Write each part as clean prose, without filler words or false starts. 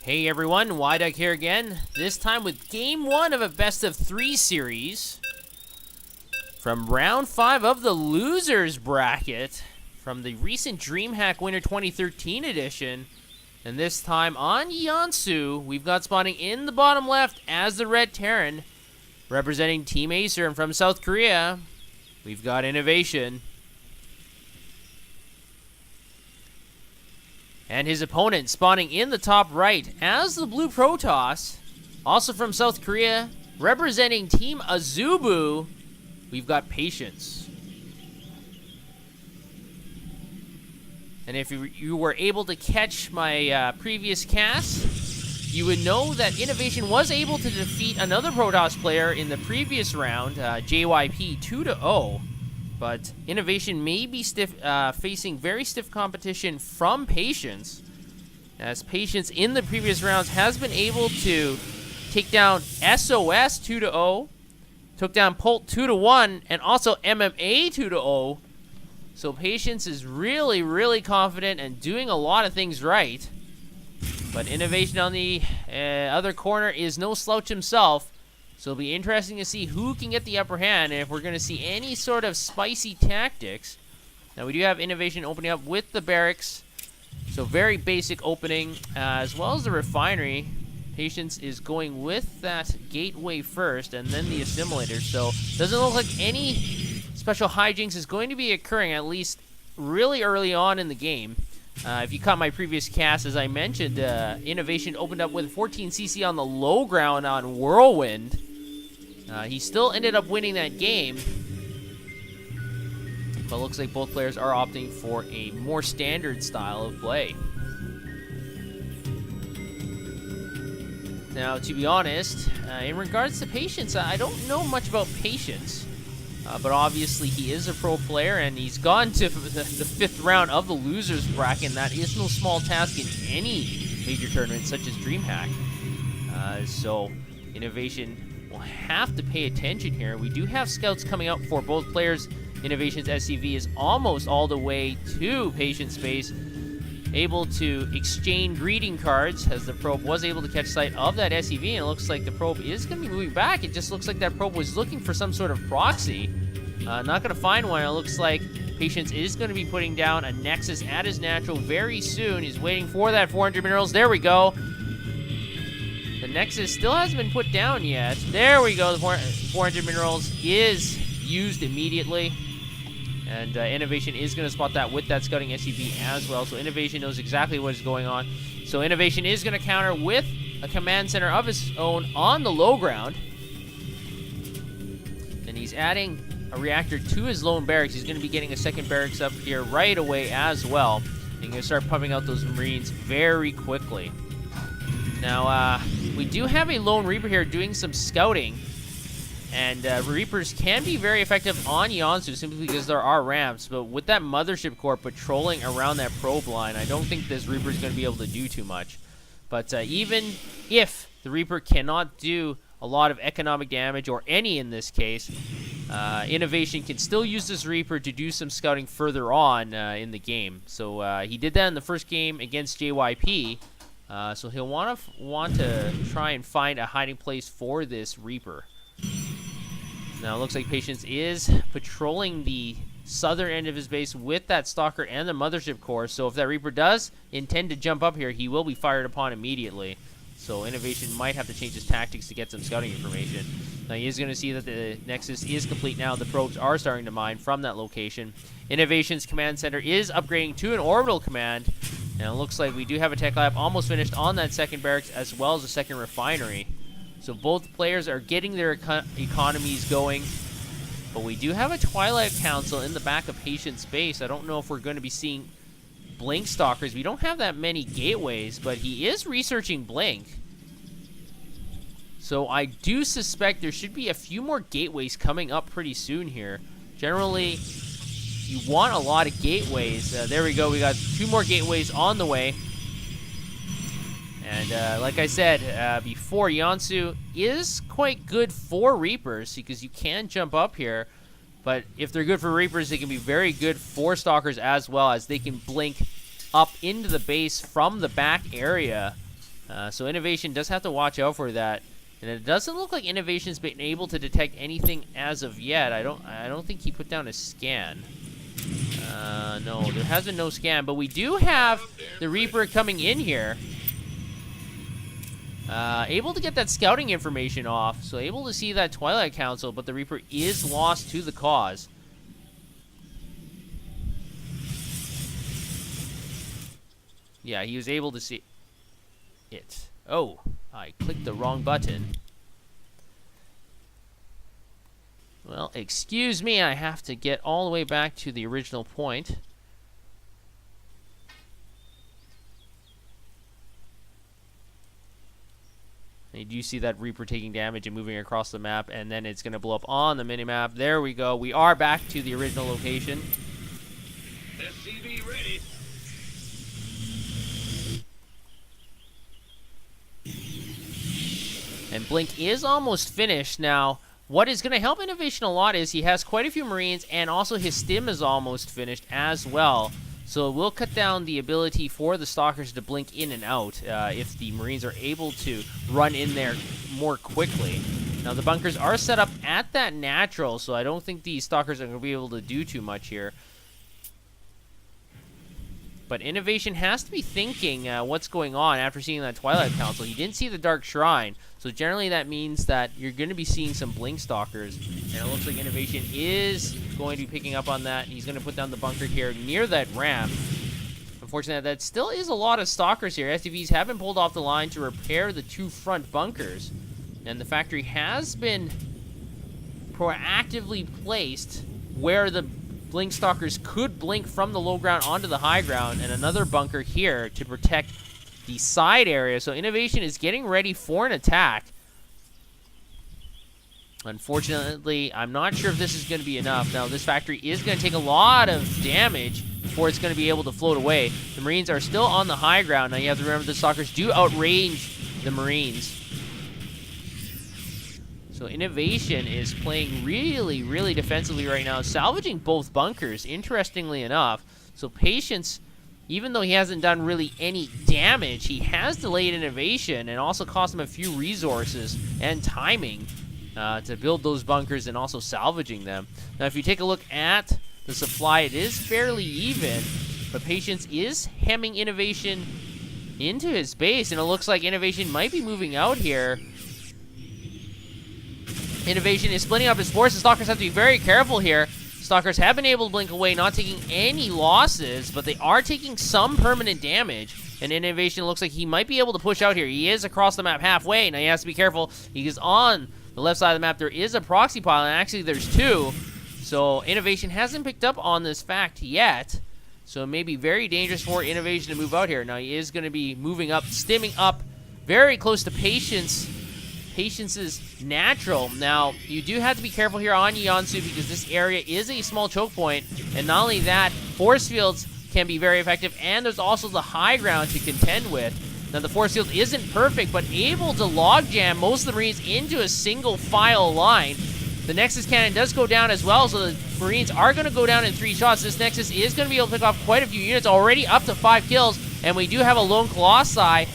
Hey everyone, Wyduck here again. This time with Game 1 of a best of 3 series from round 5 of the losers bracket from the recent Dreamhack Winter 2013 edition. And this time on Yeonsu, we've got spawning in the bottom left as the Red Terran, representing Team Acer, and from South Korea, we've got Innovation. And his opponent spawning in the top right as the blue Protoss, also from South Korea, representing Team Azubu, we've got Patience. And if you were able to catch my previous cast, you would know that Innovation was able to defeat another Protoss player in the previous round, JYP 2-0. But Innovation may be facing very stiff competition from Patience, as Patience in the previous rounds has been able to take down SOS 2-0, took down Pult 2-1, and also MMA 2-0. So Patience is really, really confident and doing a lot of things right. But Innovation on the other corner is no slouch himself. So it'll be interesting to see who can get the upper hand and if we're going to see any sort of spicy tactics. Now, we do have Innovation opening up with the barracks. So very basic opening, as well as the refinery. Patience is going with that gateway first and then the assimilator. So doesn't look like any special hijinks is going to be occurring, at least really early on in the game. If you caught my previous cast, as I mentioned, Innovation opened up with 14 CC on the low ground on Whirlwind. He still ended up winning that game, but looks like both players are opting for a more standard style of play. Now, to be honest, in regards to Patience, I don't know much about Patience, but obviously he is a pro player, and he's gone to the 5th round of the losers bracket, and that is no small task in any major tournament such as Dreamhack. So Innovation will have to pay attention here. We do have scouts coming out for both players. Innovation's SCV is almost all the way to Patient space, able to exchange greeting cards as the probe was able to catch sight of that SCV, and it looks like the probe is going to be moving back. It just looks like that probe was looking for some sort of proxy. Not going to find one. It looks like Patience is going to be putting down a Nexus at his natural very soon. He's waiting for that 400 minerals. There we go. The Nexus still hasn't been put down yet. There we go. The 400 minerals is used immediately. And Innovation is going to spot that with that scouting SCV as well. So Innovation knows exactly what is going on. So Innovation is going to counter with a command center of his own on the low ground. And he's adding a reactor to his lone barracks. He's going to be getting a second barracks up here right away as well. And he's going to start pumping out those Marines very quickly. Now, we do have a lone Reaper here doing some scouting. And Reapers can be very effective on Yeonsu simply because there are ramps. But with that Mothership Core patrolling around that probe line, I don't think this Reaper is going to be able to do too much. But even if the Reaper cannot do a lot of economic damage, or any in this case, Innovation can still use this Reaper to do some scouting further on in the game. So he did that in the first game against JYP. So he'll want to try and find a hiding place for this Reaper. Now it looks like Patience is patrolling the southern end of his base with that Stalker and the Mothership Core. So if that Reaper does intend to jump up here, he will be fired upon immediately. So Innovation might have to change his tactics to get some scouting information. Now he is going to see that the Nexus is complete now. The probes are starting to mine from that location. Innovation's command center is upgrading to an orbital command. And it looks like we do have a tech lab almost finished on that second barracks as well as the second refinery. So both players are getting their economies going. But we do have a Twilight Council in the back of Patience base. I don't know if we're going to be seeing Blink Stalkers. We don't have that many gateways, but he is researching Blink. So I do suspect there should be a few more gateways coming up pretty soon here. Generally, you want a lot of gateways. There we go. We got 2 more gateways on the way. And like I said before, Yeonsu is quite good for Reapers because you can jump up here. But if they're good for Reapers, they can be very good for Stalkers as well, as they can blink up into the base from the back area. So Innovation does have to watch out for that. And it doesn't look like Innovation's been able to detect anything as of yet. I don't think he put down a scan. No, there has been no scan, but we do have the Reaper coming in here. Able to get that scouting information off, so able to see that Twilight Council, but the Reaper is lost to the cause. Yeah, he was able to see it. Oh, I clicked the wrong button. Well, excuse me, I have to get all the way back to the original point. And you do see that Reaper taking damage and moving across the map, and then it's going to blow up on the minimap. There we go. We are back to the original location. SCV ready. And Blink is almost finished. Now, what is going to help Innovation a lot is he has quite a few Marines, and also his stim is almost finished as well. So it will cut down the ability for the Stalkers to blink in and out if the Marines are able to run in there more quickly. Now, the bunkers are set up at that natural, so I don't think the Stalkers are going to be able to do too much here. But Innovation has to be thinking what's going on after seeing that Twilight Council. He didn't see the Dark Shrine, so generally that means that you're going to be seeing some Blink Stalkers. And it looks like Innovation is going to be picking up on that. He's going to put down the bunker here near that ramp. Unfortunately, that still is a lot of Stalkers here. SCVs have been pulled off the line to repair the two front bunkers. And the factory has been proactively placed where the Blink Stalkers could blink from the low ground onto the high ground, and another bunker here to protect the side area. So Innovation is getting ready for an attack. Unfortunately, I'm not sure if this is going to be enough. Now, this factory is going to take a lot of damage before it's going to be able to float away. The Marines are still on the high ground. Now, you have to remember the Stalkers do outrange the Marines. So Innovation is playing really, really defensively right now, salvaging both bunkers, interestingly enough. So Patience, even though he hasn't done really any damage, he has delayed Innovation and also cost him a few resources and timing to build those bunkers and also salvaging them. Now, if you take a look at the supply, it is fairly even, but Patience is hemming Innovation into his base, and it looks like Innovation might be moving out here. Innovation is splitting up his forces. Stalkers have to be very careful here. Stalkers have been able to blink away, not taking any losses, but they are taking some permanent damage. And Innovation looks like he might be able to push out here. He is across the map halfway. Now he has to be careful. He is on the left side of the map. There is a proxy pile, and actually there's two. So Innovation hasn't picked up on this fact yet. So it may be very dangerous for Innovation to move out here. Now he is going to be moving up, stimming up very close to Patience's natural. Now, you do have to be careful here on Yeonsu because this area is a small choke point, and not only that, force fields can be very effective, and there's also the high ground to contend with. Now, the force field isn't perfect, but able to logjam most of the Marines into a single file line. The Nexus cannon does go down as well, so the Marines are going to go down in 3 shots. This Nexus is going to be able to pick off quite a few units, already up to 5 kills, and we do have a lone Colossi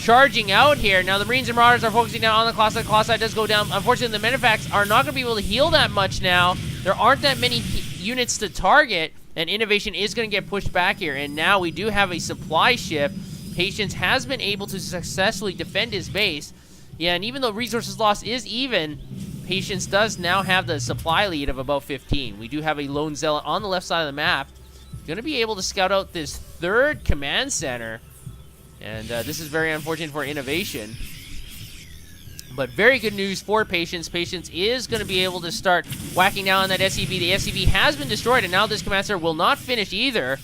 charging out here. Now, the Marines and Marauders are focusing down on the Colossi. The Colossi does go down. Unfortunately, the Menifacts are not going to be able to heal that much now. There aren't that many units to target, and Innovation is going to get pushed back here. And now we do have a supply shift. Patience has been able to successfully defend his base. Yeah, and even though resources lost is even, Patience does now have the supply lead of about 15. We do have a lone Zealot on the left side of the map. Going to be able to scout out this third command center. And this is very unfortunate for Innovation. But very good news for Patience. Patience is going to be able to start whacking down on that SCV. The SCV has been destroyed, and now this command center will not finish either.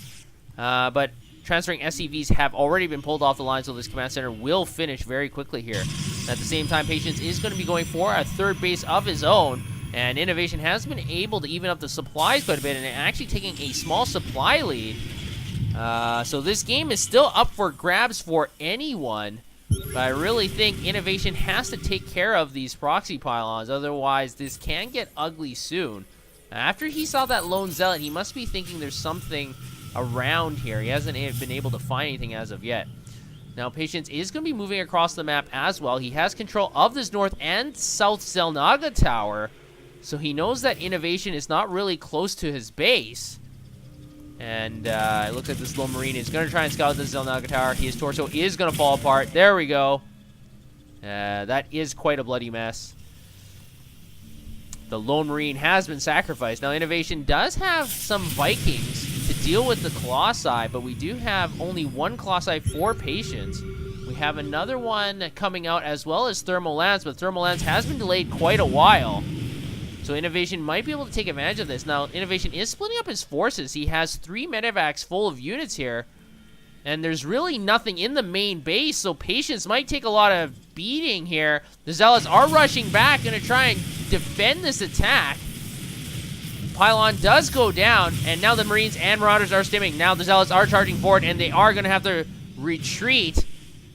But transferring SCVs have already been pulled off the line, so this command center will finish very quickly here. At the same time, Patience is going to be going for a third base of his own. And Innovation has been able to even up the supplies quite a bit, and actually taking a small supply lead. So this game is still up for grabs for anyone, but I really think Innovation has to take care of these proxy pylons, otherwise this can get ugly soon. After he saw that lone Zealot, he must be thinking there's something around here. He hasn't been able to find anything as of yet. Now, Patience is going to be moving across the map as well. He has control of this north and south Zelnaga tower, so he knows that Innovation is not really close to his base. And it looks like this Lone Marine is going to try and scout the Zelnaga tower. His torso is going to fall apart. There we go. That is quite a bloody mess. The Lone Marine has been sacrificed. Now, Innovation does have some Vikings to deal with the Colossi, but we do have only one Colossi for Patience. We have another one coming out as well as Thermal Lance, but Thermal Lance has been delayed quite a while. So Innovation might be able to take advantage of this. Now, Innovation is splitting up his forces. He has 3 medevacs full of units here, and there's really nothing in the main base, so Patience might take a lot of beating here. The Zealots are rushing back, going to try and defend this attack. Pylon does go down, and now the Marines and Marauders are stimming. Now the Zealots are charging forward, and they are going to have to retreat.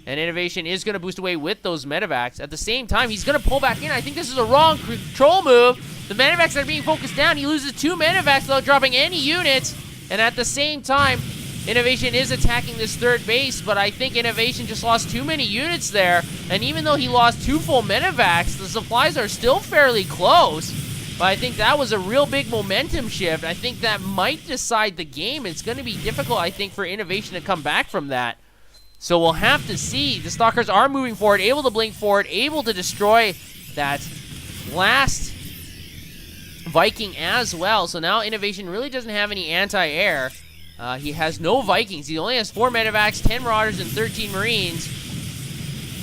And Innovation is going to boost away with those medevacs. At the same time, he's going to pull back in. I think this is a wrong control move. The medevacs are being focused down. He loses 2 medevacs without dropping any units. And at the same time, Innovation is attacking this third base, but I think Innovation just lost too many units there. And even though he lost 2 full medevacs, the supplies are still fairly close. But I think that was a real big momentum shift. I think that might decide the game. It's going to be difficult, I think, for Innovation to come back from that. So we'll have to see. The Stalkers are moving forward, able to blink forward, able to destroy that last Viking as well. So now Innovation really doesn't have any anti-air. He has no Vikings. He only has 4 medevacs, 10 Marauders, and 13 Marines.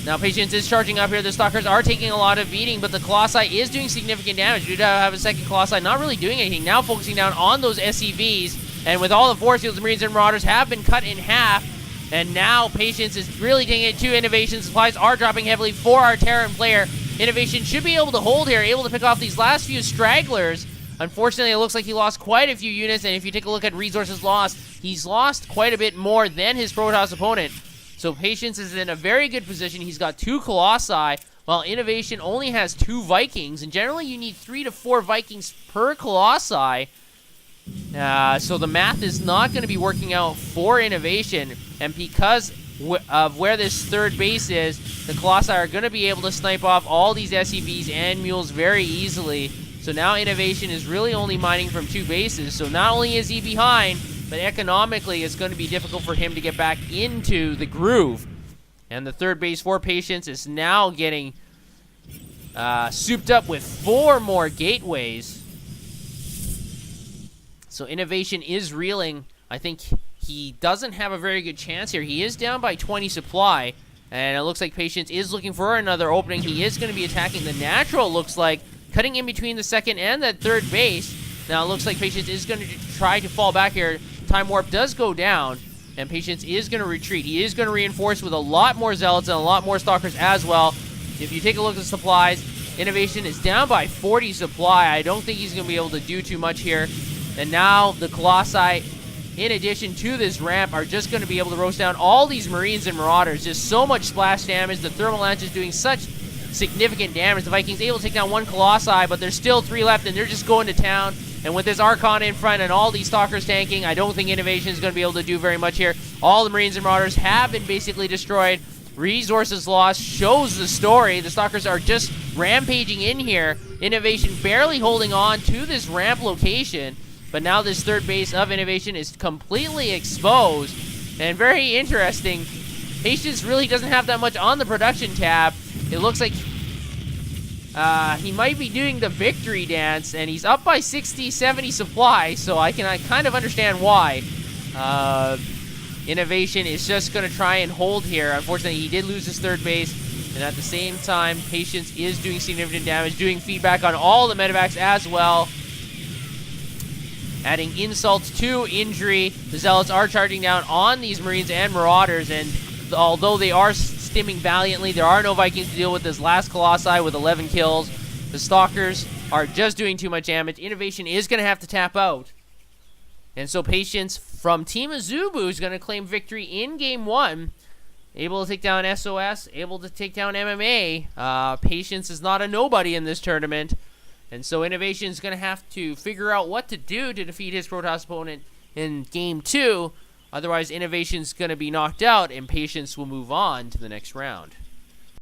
Now Patience is charging up here. The Stalkers are taking a lot of beating, but the Colossi is doing significant damage. We do have a second Colossi not really doing anything. Now focusing down on those SCVs. And with all the force fields, the Marines and Marauders have been cut in half. And now Patience is really taking it to Innovation. Supplies are dropping heavily for our Terran player. Innovation should be able to hold here, able to pick off these last few stragglers. Unfortunately, it looks like he lost quite a few units, and if you take a look at resources lost, he's lost quite a bit more than his Protoss opponent. So Patience is in a very good position. He's got 2 Colossi, while Innovation only has 2 Vikings, and generally you need 3 to 4 Vikings per Colossi. So the math is not going to be working out for Innovation, and because of where this third base is, the Colossi are going to be able to snipe off all these SCVs and mules very easily. So now Innovation is really only mining from 2 bases, so not only is he behind, but economically it's going to be difficult for him to get back into the groove. And the third base for Patience is now getting souped up with 4 more gateways. So Innovation is reeling. I think he doesn't have a very good chance here. He is down by 20 supply, and it looks like Patience is looking for another opening. He is going to be attacking the natural, looks like, cutting in between the second and that third base. Now it looks like Patience is going to try to fall back here. Time Warp does go down, and Patience is going to retreat. He is going to reinforce with a lot more Zealots and a lot more Stalkers as well. If you take a look at the supplies, Innovation is down by 40 supply. I don't think he's going to be able to do too much here. And now the Colossi, in addition to this ramp, are just going to be able to roast down all these Marines and Marauders. Just so much splash damage. The Thermal Lance is doing such significant damage. The Vikings able to take down 1 Colossi, but there's still 3 left, and they're just going to town. And with this Archon in front and all these Stalkers tanking, I don't think Innovation is going to be able to do very much here. All the Marines and Marauders have been basically destroyed. Resources lost shows the story. The Stalkers are just rampaging in here. Innovation barely holding on to this ramp location. But now this third base of Innovation is completely exposed. And very interesting, Patience really doesn't have that much on the production tab. It looks like he might be doing the victory dance, and he's up by 60, 70 supply, so I kind of understand why. Innovation is just going to try and hold here. Unfortunately, he did lose his third base, and at the same time, Patience is doing significant damage, doing feedback on all the medevacs as well. Adding insult to injury. The Zealots are charging down on these Marines and Marauders, and although they are stimming valiantly, there are no Vikings to deal with this last Colossi with 11 kills. The Stalkers are just doing too much damage. Innovation is going to have to tap out. And so Patience from Team Azubu is going to claim victory in Game 1. Able to take down SOS, able to take down MMA. Patience is not a nobody in this tournament. And so Innovation is going to have to figure out what to do to defeat his Protoss opponent in Game 2. Otherwise, innovation's going to be knocked out, and patience will move on to the next round.